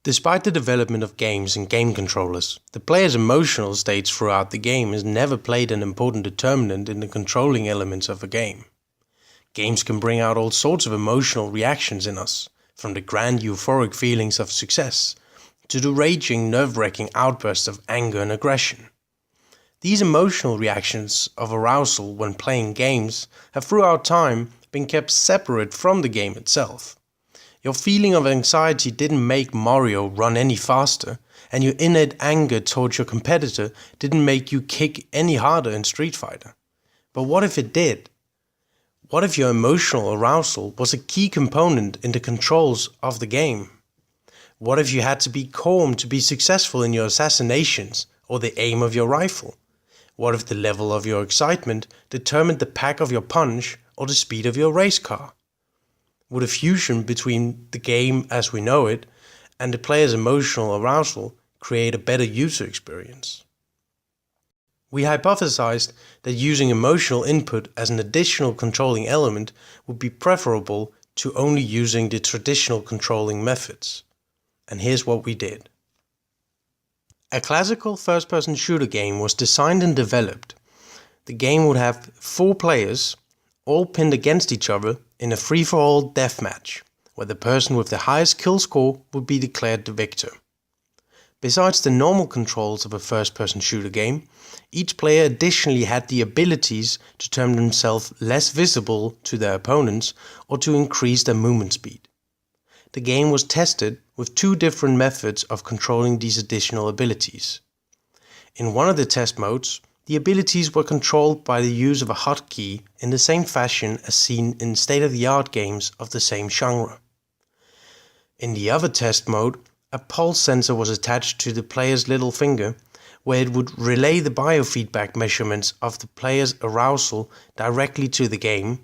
Despite the development of games and game controllers, the player's emotional states throughout the game has never played an important determinant in the controlling elements of a game. Games can bring out all sorts of emotional reactions in us, from the grand euphoric feelings of success, to the raging, nerve-wracking outbursts of anger and aggression. These emotional reactions of arousal when playing games have throughout time been kept separate from the game itself. Your feeling of anxiety didn't make Mario run any faster, and your innate anger towards your competitor didn't make you kick any harder in Street Fighter. But what if it did? What if your emotional arousal was a key component in the controls of the game? What if you had to be calm to be successful in your assassinations or the aim of your rifle? What if the level of your excitement determined the pack of your punch or the speed of your race car? Would a fusion between the game as we know it and the player's emotional arousal create a better user experience? We hypothesized that using emotional input as an additional controlling element would be preferable to only using the traditional controlling methods. And here's what we did. A classical first-person shooter game was designed and developed. The game would have 4 players, all pinned against each other in a free-for-all deathmatch, where the person with the highest kill score would be declared the victor. Besides the normal controls of a first-person shooter game, each player additionally had the abilities to turn themselves less visible to their opponents or to increase their movement speed. The game was tested with 2 different methods of controlling these additional abilities. In one of the test modes, the abilities were controlled by the use of a hotkey in the same fashion as seen in state-of-the-art games of the same genre. In the other test mode, a pulse sensor was attached to the player's little finger, where it would relay the biofeedback measurements of the player's arousal directly to the game,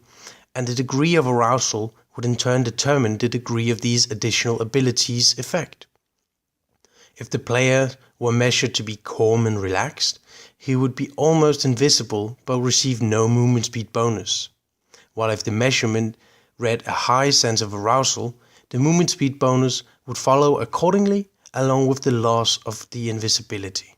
and the degree of arousal would in turn determine the degree of these additional abilities' effect. If the player were measured to be calm and relaxed, he would be almost invisible but receive no movement speed bonus, while if the measurement read a high sense of arousal, the movement speed bonus would follow accordingly along with the loss of the invisibility.